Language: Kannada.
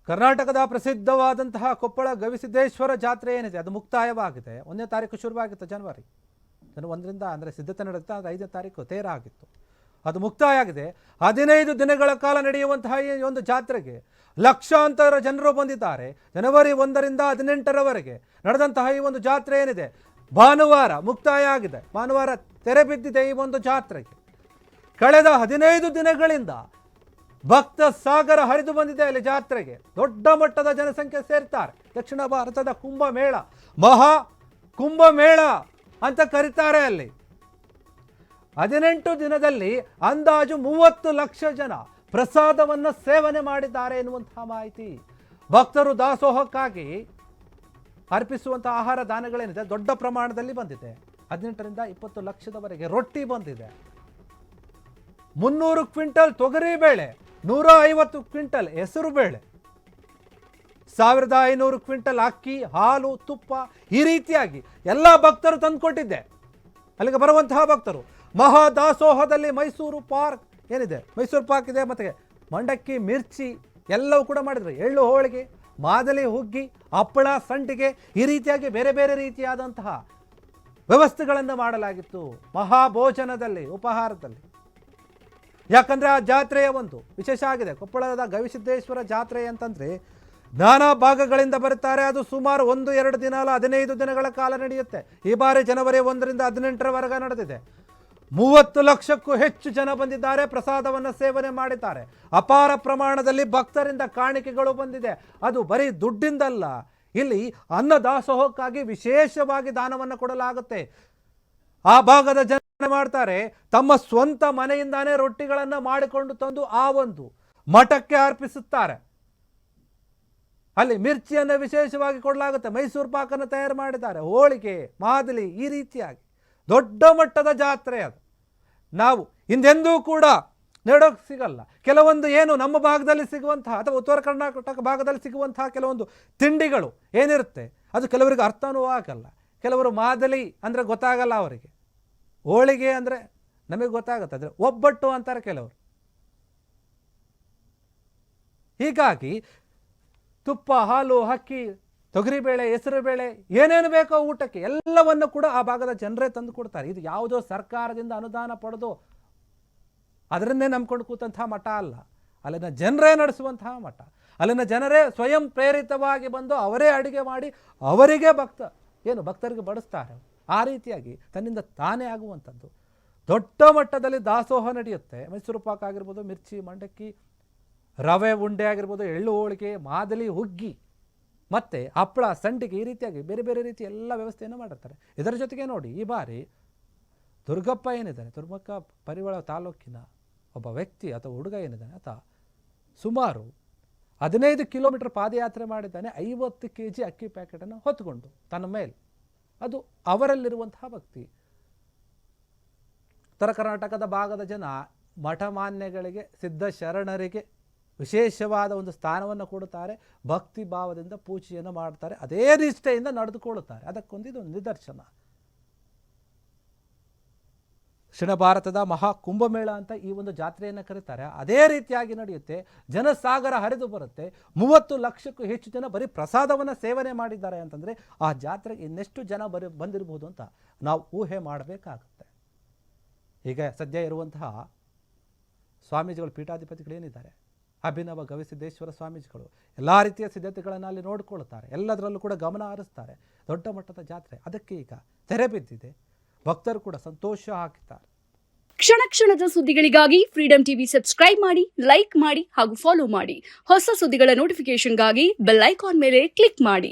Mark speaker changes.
Speaker 1: ಕರ್ನಾಟಕದ ಪ್ರಸಿದ್ಧವಾದಂತಹ ಕೊಪ್ಪಳ ಗವಿಸಿದ್ದೇಶ್ವರ ಜಾತ್ರೆ ಏನಿದೆ ಅದು ಮುಕ್ತಾಯವಾಗಿದೆ. 1ನೇ ತಾರೀಕು ಶುರುವಾಗಿತ್ತು ಜನವರಿ 1ರಿಂದ, ಅಂದರೆ ಸಿದ್ಧತೆ ನಡೆಯುತ್ತಾ ಅದು 5ನೇ ತಾರೀಕು ತೇರ ಆಗಿತ್ತು. ಅದು ಮುಕ್ತಾಯ ಆಗಿದೆ. 15 ದಿನಗಳ ಕಾಲ ನಡೆಯುವಂತಹ ಈ ಒಂದು ಜಾತ್ರೆಗೆ ಲಕ್ಷಾಂತರ ಜನರು ಬಂದಿದ್ದಾರೆ. ಜನವರಿ 1ರಿಂದ 18ರವರೆಗೆ ನಡೆದಂತಹ ಈ ಒಂದು ಜಾತ್ರೆ ಏನಿದೆ ಭಾನುವಾರ ಮುಕ್ತಾಯ ಆಗಿದೆ. ಭಾನುವಾರ ತೆರೆ ಬಿದ್ದಿದೆ ಈ ಒಂದು ಜಾತ್ರೆಗೆ. ಕಳೆದ 15 ದಿನಗಳಿಂದ ಭಕ್ತ ಸಾಗರ ಹರಿದು ಬಂದಿದೆ ಅಲ್ಲಿ ಜಾತ್ರೆಗೆ. ದೊಡ್ಡ ಮಟ್ಟದ ಜನಸಂಖ್ಯೆ ಸೇರ್ತಾರೆ. ದಕ್ಷಿಣ ಭಾರತದ ಕುಂಭಮೇಳ, ಮಹಾ ಕುಂಭಮೇಳ ಅಂತ ಕರೀತಾರೆ. ಅಲ್ಲಿ 18 ದಿನದಲ್ಲಿ ಅಂದಾಜು 30 ಲಕ್ಷ ಜನ ಪ್ರಸಾದವನ್ನು ಸೇವನೆ ಮಾಡಿದ್ದಾರೆ ಎನ್ನುವಂತಹ ಮಾಹಿತಿ. ಭಕ್ತರು ದಾಸೋಹಕ್ಕಾಗಿ ಅರ್ಪಿಸುವಂತಹ ಆಹಾರ ದಾನಗಳೇನಿದೆ ದೊಡ್ಡ ಪ್ರಮಾಣದಲ್ಲಿ ಬಂದಿದೆ. 18ರಿಂದ 20 ಲಕ್ಷದವರೆಗೆ ರೊಟ್ಟಿ ಬಂದಿದೆ. 300 ಕ್ವಿಂಟಲ್ ತೊಗರಿ ಬೇಳೆ, 150 ಕ್ವಿಂಟಲ್ ಹೆಸರು ಬೇಳೆ, 1500 ಕ್ವಿಂಟಲ್ ಅಕ್ಕಿ, ಹಾಲು, ತುಪ್ಪ, ಈ ರೀತಿಯಾಗಿ ಎಲ್ಲ ಭಕ್ತರು ತಂದುಕೊಟ್ಟಿದ್ದೆ. ಅಲ್ಲಿಗೆ ಬರುವಂತಹ ಭಕ್ತರು ಮಹಾದಾಸೋಹದಲ್ಲಿ ಮೈಸೂರು ಪಾರ್ಕ್ ಏನಿದೆ, ಮೈಸೂರು ಪಾರ್ಕ್ ಇದೆ, ಮತ್ತು ಮಂಡಕ್ಕಿ, ಮಿರ್ಚಿ ಎಲ್ಲವೂ ಕೂಡ ಮಾಡಿದ್ರು. ಎಳ್ಳು ಹೋಳಿಗೆ, ಮಾದಲಿ ಹುಗ್ಗಿ, ಹಪ್ಪಳ, ಸಂಡಿಗೆ, ಈ ರೀತಿಯಾಗಿ ಬೇರೆ ಬೇರೆ ರೀತಿಯಾದಂತಹ ವ್ಯವಸ್ಥೆಗಳನ್ನು ಮಾಡಲಾಗಿತ್ತು ಮಹಾಭೋಜನದಲ್ಲಿ, ಉಪಹಾರದಲ್ಲಿ. ಯಾಕಂದರೆ ಆ ಜಾತ್ರೆಯ ಒಂದು ವಿಶೇಷ ಆಗಿದೆ. ಕೊಪ್ಪಳದ ಗವಿಸಿದ್ದೇಶ್ವರ ಜಾತ್ರೆ ಅಂತಂದರೆ ನಾನಾ ಭಾಗಗಳಿಂದ ಬರ್ತಾರೆ. ಅದು ಸುಮಾರು 1-2 ದಿನ ಅಲ್ಲ, 15 ದಿನಗಳ ಕಾಲ ನಡೆಯುತ್ತೆ. ಈ ಬಾರಿ ಜನವರಿ 1ರಿಂದ 18ರವರೆಗೆ ನಡೆದಿದೆ. 30 ಲಕ್ಷಕ್ಕೂ ಹೆಚ್ಚು ಜನ ಬಂದಿದ್ದಾರೆ, ಪ್ರಸಾದವನ್ನು ಸೇವನೆ ಮಾಡಿದ್ದಾರೆ. ಅಪಾರ ಪ್ರಮಾಣದಲ್ಲಿ ಭಕ್ತರಿಂದ ಕಾಣಿಕೆಗಳು ಬಂದಿದೆ. ಅದು ಬರೀ ದುಡ್ಡಿಂದಲ್ಲ, ಇಲ್ಲಿ ಅನ್ನದಾಸೋಹಕ್ಕಾಗಿ ವಿಶೇಷವಾಗಿ ದಾನವನ್ನು ಕೊಡಲಾಗುತ್ತೆ. ಆ ಭಾಗದ ಜನ ಮಾಡ್ತಾರೆ, ತಮ್ಮ ಸ್ವಂತ ಮನೆಯಿಂದಾನೇ ರೊಟ್ಟಿಗಳನ್ನು ಮಾಡಿಕೊಂಡು ತಂದು ಆ ಒಂದು ಮಠಕ್ಕೆ ಅರ್ಪಿಸುತ್ತಾರೆ. ಅಲ್ಲಿ ಮಿರ್ಚಿಯನ್ನು ವಿಶೇಷವಾಗಿ ಕೊಡಲಾಗುತ್ತೆ. ಮೈಸೂರು ಪಾಕನ್ನು ತಯಾರು ಮಾಡಿದ್ದಾರೆ. ಹೋಳಿಗೆ, ಮಾದಲಿ, ಈ ರೀತಿಯಾಗಿ ದೊಡ್ಡ ಮಟ್ಟದ ಜಾತ್ರೆ ಅದು. ನಾವು ಹಿಂದೆಂದೂ ಕೂಡ ನೋಡೋಕೆ ಸಿಗಲ್ಲ. ಕೆಲವೊಂದು ಏನು ನಮ್ಮ ಭಾಗದಲ್ಲಿ ಸಿಗುವಂತಹ ಅಥವಾ ಉತ್ತರ ಕರ್ನಾಟಕ ಭಾಗದಲ್ಲಿ ಸಿಗುವಂತಹ ಕೆಲವೊಂದು ತಿಂಡಿಗಳು ಏನಿರುತ್ತೆ ಅದು ಕೆಲವರಿಗೆ ಅರ್ಥನೂ ಆಗಲ್ಲ. ಕೆಲವರು ಮಾದಲಿ ಅಂದರೆ ಗೊತ್ತಾಗಲ್ಲ ಅವರಿಗೆ, ಹೋಳಿಗೆ ಅಂದರೆ ನಮಗೆ ಗೊತ್ತಾಗುತ್ತೆ, ಅಂದರೆ ಒಬ್ಬಟ್ಟು ಅಂತಾರೆ ಕೆಲವರು. ಹೀಗಾಗಿ ತುಪ್ಪ, ಹಾಲು, ಅಕ್ಕಿ, ತೊಗರಿಬೇಳೆ, ಹೆಸರುಬೇಳೆ, ಏನೇನು ಬೇಕೋ ಊಟಕ್ಕೆ ಎಲ್ಲವನ್ನು ಕೂಡ ಆ ಭಾಗದ ಜನರೇ ತಂದು ಕೊಡ್ತಾರೆ. ಇದು ಯಾವುದೋ ಸರ್ಕಾರದಿಂದ ಅನುದಾನ ಪಡೆದು ಅದರನ್ನೇ ನಂಬ್ಕೊಂಡು ಕೂತಂತಹ ಮಠ ಅಲ್ಲ, ಅಲ್ಲಿನ ಜನರೇ ನಡೆಸುವಂತಹ ಮಠ. ಅಲ್ಲಿನ ಜನರೇ ಸ್ವಯಂ ಪ್ರೇರಿತವಾಗಿ ಬಂದು ಅವರೇ ಅಡುಗೆ ಮಾಡಿ ಅವರಿಗೆ ಭಕ್ತರಿಗೆ ಬಡಿಸ್ತಾರೆ. ಆ ರೀತಿಯಾಗಿ ತನ್ನಿಂದ ತಾನೇ ಆಗುವಂಥದ್ದು ದೊಡ್ಡ ಮಟ್ಟದಲ್ಲಿ ದಾಸೋಹ ನಡೆಯುತ್ತೆ. ಮೈಸೂರು ಪಾಕ್ ಆಗಿರ್ಬೋದು, ಮಿರ್ಚಿ, ಮಂಡಕ್ಕಿ, ರವೆ ಉಂಡೆ ಆಗಿರ್ಬೋದು, ಎಳ್ಳು ಹೋಳಿಗೆ, ಮಾದಲಿ, ಹುಗ್ಗಿ, ಮತ್ತು ಹಪ್ಪಳ, ಸಂಡಿಗೆ, ಈ ರೀತಿಯಾಗಿ ಬೇರೆ ಬೇರೆ ರೀತಿ ಎಲ್ಲ ವ್ಯವಸ್ಥೆಯನ್ನು ಮಾಡಿರ್ತಾರೆ. ಇದರ ಜೊತೆಗೆ ನೋಡಿ, ಈ ಬಾರಿ ದುರ್ಗಪ್ಪ ಏನಿದ್ದಾನೆ, ದುರ್ಗಪ್ಪ ಪರಿವಾಳ ತಾಲೂಕಿನ ಒಬ್ಬ ವ್ಯಕ್ತಿ ಅಥವಾ ಹುಡುಗ ಏನಿದ್ದಾನೆ, ಆತ ಸುಮಾರು 15 ಕಿಲೋಮೀಟರ್ ಪಾದಯಾತ್ರೆ ಮಾಡಿದ್ದಾನೆ. 50 kg ಅಕ್ಕಿ ಪ್ಯಾಕೆಟನ್ನು ಹೊತ್ತುಕೊಂಡು ತನ್ನ ಮೇಲೆ. ಅದು ಅವರಲ್ಲಿರುವಂತಹ ಭಕ್ತಿ. ಉತ್ತರ ಕರ್ನಾಟಕದ ಭಾಗದ ಜನ ಮಠಮಾನ್ಯಗಳಿಗೆ, ಸಿದ್ಧ ಶರಣರಿಗೆ ವಿಶೇಷವಾದ ಒಂದು ಸ್ಥಾನವನ್ನು ಕೊಡುತ್ತಾರೆ. ಭಕ್ತಿ ಭಾವದಿಂದ ಪೂಜೆಯನ್ನು ಮಾಡ್ತಾರೆ. ಅದೇ ನಿಷ್ಠೆಯಿಂದ ನಡೆದುಕೊಳ್ಳುತ್ತಾರೆ. ಅದಕ್ಕೊಂದು ನಿದರ್ಶನ ದಕ್ಷಿಣ ಭಾರತದ ಮಹಾ ಕುಂಭಮೇಳ ಅಂತ ಈ ಒಂದು ಜಾತ್ರೆಯನ್ನು ಕರೀತಾರೆ. ಅದೇ ರೀತಿಯಾಗಿ ನಡೆಯುತ್ತೆ. ಜನಸಾಗರ ಹರಿದು ಬರುತ್ತೆ. 30 ಲಕ್ಷಕ್ಕೂ ಹೆಚ್ಚು ಜನ ಬರೀ ಪ್ರಸಾದವನ್ನು ಸೇವನೆ ಮಾಡಿದ್ದಾರೆ ಅಂತಂದರೆ ಆ ಜಾತ್ರೆಗೆ ಇನ್ನೆಷ್ಟು ಜನ ಬಂದಿರಬಹುದು ಅಂತ ನಾವು ಊಹೆ ಮಾಡಬೇಕಾಗುತ್ತೆ. ಈಗ ಸದ್ಯ ಇರುವಂತಹ ಸ್ವಾಮೀಜಿಗಳು, ಪೀಠಾಧಿಪತಿಗಳೇನಿದ್ದಾರೆ, ಅಭಿನವ ಗವಿಸಿದ್ದೇಶ್ವರ ಸ್ವಾಮೀಜಿಗಳು ಎಲ್ಲ ರೀತಿಯ ಸಿದ್ಧತೆಗಳನ್ನು ಅಲ್ಲಿ ನೋಡಿಕೊಳ್ಳುತ್ತಾರೆ. ಎಲ್ಲದರಲ್ಲೂ ಕೂಡ ಗಮನ ಹರಿಸ್ತಾರೆ. ದೊಡ್ಡ ಮಟ್ಟದ ಜಾತ್ರೆ ಅದಕ್ಕೆ ಈಗ ತೆರೆ ಬಿದ್ದಿದೆ. ಭಕ್ತರು ಕೂಡ ಸಂತೋಷ ಹಾಕಿದ್ದಾರೆ.
Speaker 2: ಕ್ಷಣ ಕ್ಷಣದ ಸುದ್ದಿಗಳಿಗಾಗಿ ಫ್ರೀಡಂ ಟಿವಿ ಸಬ್ಸ್ಕ್ರೈಬ್ ಮಾಡಿ, ಲೈಕ್ ಮಾಡಿ ಹಾಗೂ ಫಾಲೋ ಮಾಡಿ. ಹೊಸ ಸುದ್ದಿಗಳ ನೋಟಿಫಿಕೇಶನ್ಗಾಗಿ ಬೆಲ್ ಐಕಾನ್ ಮೇಲೆ ಕ್ಲಿಕ್ ಮಾಡಿ.